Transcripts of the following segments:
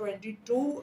22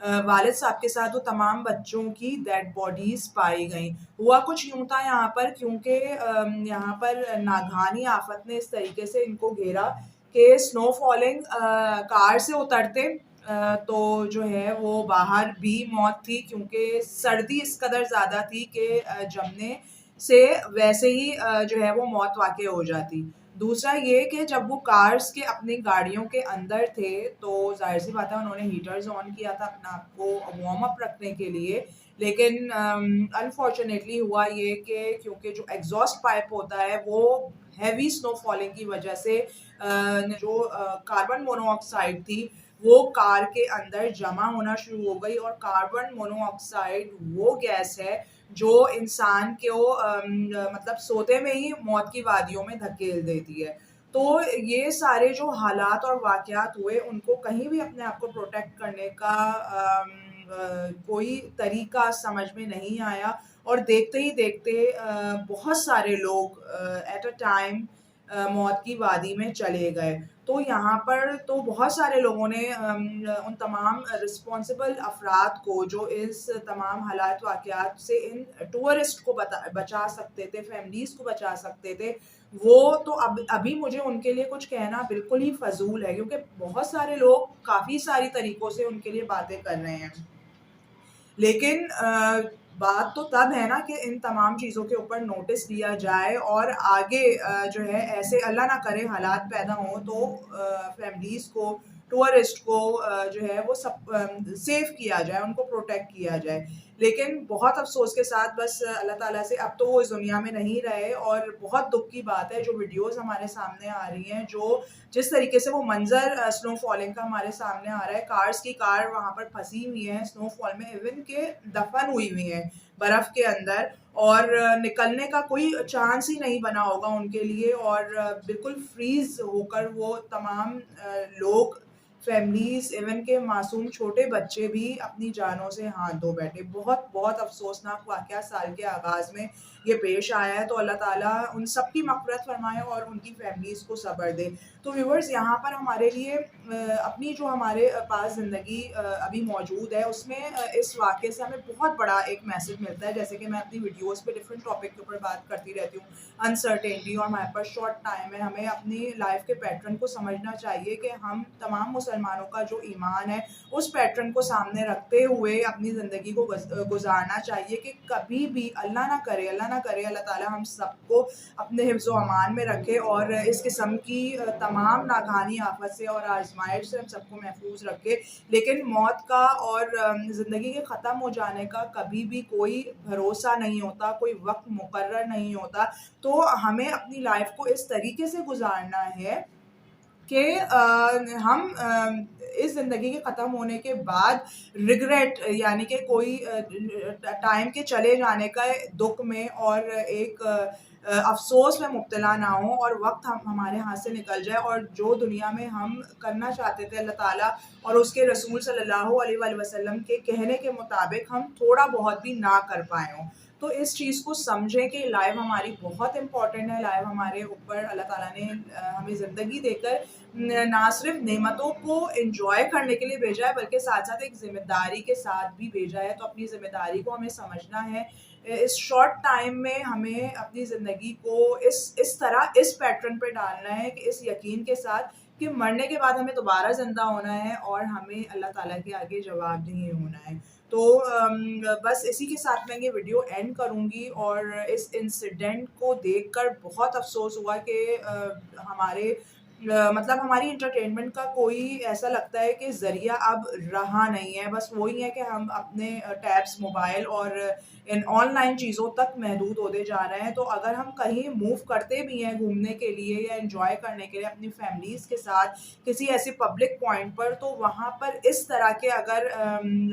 والد صاحب کے ساتھ وہ تمام بچوں کی ڈیڈ باڈیز پائی گئیں. ہوا کچھ یوں تھا یہاں پر، کیونکہ یہاں پر ناگہانی آفت نے اس طریقے سے ان کو گھیرا کہ سنو فالنگ، کار سے اترتے تو جو ہے وہ باہر بھی موت تھی، کیونکہ سردی اس قدر زیادہ تھی کہ جمنے سے ویسے ہی جو ہے وہ موت واقع ہو جاتی. دوسرا یہ کہ جب وہ کارز کے اپنی گاڑیوں کے اندر تھے تو ظاہر سی بات ہے انہوں نے ہیٹرز آن کیا تھا اپنا آپ کو وارم اپ رکھنے کے لیے، لیکن انفارچونیٹلی ہوا یہ کہ کیونکہ جو ایگزاسٹ پائپ ہوتا ہے وہ ہیوی سنو فالنگ کی وجہ سے جو کاربن مونو آکسائڈ تھی وہ کار کے اندر جمع ہونا شروع ہو گئی. اور کاربن مونو آکسائڈ وہ گیس ہے جو انسان کو مطلب سوتے میں ہی موت کی وادیوں میں دھکیل دیتی ہے. تو یہ سارے جو حالات اور واقعات ہوئے ان کو کہیں بھی اپنے آپ کو پروٹیکٹ کرنے کا کوئی طریقہ سمجھ میں نہیں آیا، اور دیکھتے ہی دیکھتے بہت سارے لوگ ایٹ اے ٹائم موت کی وادی میں چلے گئے. تو یہاں پر تو بہت سارے لوگوں نے ان تمام رسپانسبل افراد کو جو اس تمام حالات واقعات سے ان ٹورسٹ کو بچا سکتے تھے، فیملیز کو بچا سکتے تھے، وہ تو ابھی مجھے ان کے لیے کچھ کہنا بالکل ہی فضول ہے، کیونکہ بہت سارے لوگ کافی ساری طریقوں سے ان کے لیے باتیں کر رہے ہیں. لیکن بات تو تب ہے نا کہ ان تمام چیزوں کے اوپر نوٹس لیا جائے اور آگے جو ہے ایسے اللہ نہ کرے حالات پیدا ہوں تو فیملیز کو، ٹورسٹ کو جو ہے وہ سب سیف کیا جائے، ان کو پروٹیکٹ کیا جائے. لیکن بہت افسوس کے ساتھ بس اللہ تعالیٰ سے اب تو وہ اس دنیا میں نہیں رہے، اور بہت دکھ کی بات ہے جو ویڈیوز ہمارے سامنے آ رہی ہیں، جو جس طریقے سے وہ منظر سنو فالنگ کا ہمارے سامنے آ رہا ہے. کارز کی کار وہاں پر پھنسی ہوئی ہیں سنو فال میں، ایون کہ دفن ہوئی ہوئی ہیں برف کے اندر، اور نکلنے کا کوئی چانس ہی نہیں بنا ہوگا ان کے لیے، اور بالکل فریز ہو کر وہ تمام لوگ، فیملیز، ایون کہ معصوم چھوٹے بچے بھی اپنی جانوں سے ہاتھ دھو بیٹھے. بہت بہت افسوسناک واقعہ سال کے آغاز میں یہ پیش آیا ہے. تو اللہ تعالیٰ ان سب کی مغفرت فرمائے اور ان کی فیملیز کو صبر دے. تو ویورز یہاں پر ہمارے لیے اپنی جو ہمارے پاس زندگی ابھی موجود ہے اس میں اس واقعے سے ہمیں بہت بڑا ایک میسج ملتا ہے. جیسے کہ میں اپنی ویڈیوز پہ ڈفرینٹ ٹاپک کے اوپر بات کرتی رہتی ہوں، انسرٹینٹی، اور ہمارے پاس شارٹ ٹائم ہے، ہمیں اپنی لائف کے پیٹرن کو سمجھنا چاہیے کہ ہم تمام مسلمانوں کا جو ایمان ہے اس پیٹرن کو سامنے رکھتے ہوئے اپنی زندگی کو گزارنا چاہیے کہ کبھی بھی اللہ نہ کرے اللہ تعالیٰ ہم سب کو اپنے حفظ و امان میں رکھے اور اس قسم کی تمام ناگہانی آفت سے اور آزمائش سے ہم سب کو محفوظ رکھے. لیکن موت کا اور زندگی کے ختم ہو جانے کا کبھی بھی کوئی بھروسہ نہیں ہوتا، کوئی وقت مقرر نہیں ہوتا. تو ہمیں اپنی لائف کو اس طریقے سے گزارنا ہے کہ ہم اس زندگی کے ختم ہونے کے بعد ریگریٹ، یعنی کہ کوئی ٹائم کے چلے جانے کا دکھ میں اور ایک افسوس میں مبتلا نہ ہوں، اور وقت ہمارے ہاتھ سے نکل جائے اور جو دنیا میں ہم کرنا چاہتے تھے اللہ تعالیٰ اور اس کے رسول صلی اللہ علیہ وآلہ وسلم کے کہنے کے مطابق ہم تھوڑا بہت بھی نہ کر پائے ہوں. تو اس چیز کو سمجھیں کہ لائف ہماری بہت امپورٹنٹ ہے. لائف ہمارے اوپر اللہ تعالیٰ نے ہمیں زندگی دے کر نہ صرف نعمتوں کو انجوائے کرنے کے لیے بھیجا ہے بلکہ ساتھ ساتھ ایک ذمہ داری کے ساتھ بھی بھیجا ہے. تو اپنی ذمہ داری کو ہمیں سمجھنا ہے. اس شارٹ ٹائم میں ہمیں اپنی زندگی کو اس طرح اس پیٹرن پہ ڈالنا ہے کہ اس یقین کے ساتھ کہ مرنے کے بعد ہمیں دوبارہ زندہ ہونا ہے اور ہمیں اللہ تعالیٰ کے آگے جواب دہی ہونا ہے. تو بس اسی کے ساتھ میں یہ ویڈیو اینڈ کروں گی. اور اس انسیڈنٹ کو دیکھ کر بہت افسوس ہوا کہ ہمارے مطلب ہماری انٹرٹینمنٹ کا کوئی ایسا لگتا ہے کہ ذریعہ اب رہا نہیں ہے. بس وہی ہے کہ ہم اپنے ٹیبس، موبائل اور ان آن لائن چیزوں تک محدود ہوتے جا رہے ہیں. تو اگر ہم کہیں موو کرتے بھی ہیں گھومنے کے لیے یا انجوائے کرنے کے لیے اپنی فیملیز کے ساتھ کسی ایسی پبلک پوائنٹ پر، تو وہاں پر اس طرح کے اگر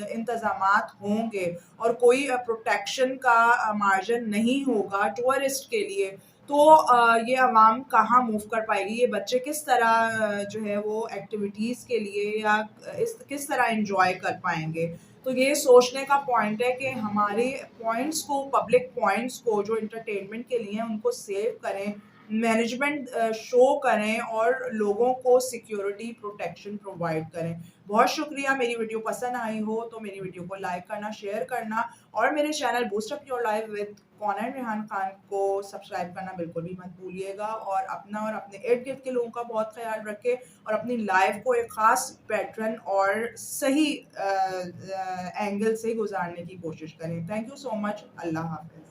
انتظامات ہوں گے اور کوئی پروٹیکشن کا مارجن نہیں ہوگا ٹورسٹ کے لیے، تو یہ عوام کہاں موو کر پائے گی؟ یہ بچے کس طرح جو ہے وہ ایکٹیویٹیز کے لیے یا کس طرح انجوائے کر پائیں گے؟ تو یہ سوچنے کا پوائنٹ ہے کہ ہمارے پوائنٹس کو، پبلک پوائنٹس کو جو انٹرٹینمنٹ کے لیے ان کو سیو کریں، مینجمنٹ شو کریں اور لوگوں کو سیکیورٹی پروٹیکشن پرووائڈ کریں. بہت شکریہ. میری ویڈیو پسند آئی ہو تو میری ویڈیو کو لائک کرنا، شیئر کرنا، اور میرے channel boost up your life with Konain Rehan Khan کو سبسکرائب کرنا بالکل بھی مت بھولیے گا. اور اپنا اور اپنے ارد گرد کے لوگوں کا بہت خیال رکھے اور اپنی لائف کو ایک خاص پیٹرن اور صحیح اینگل سے گزارنے کی کوشش کریں. تھینک یو سو مچ. اللہ حافظ.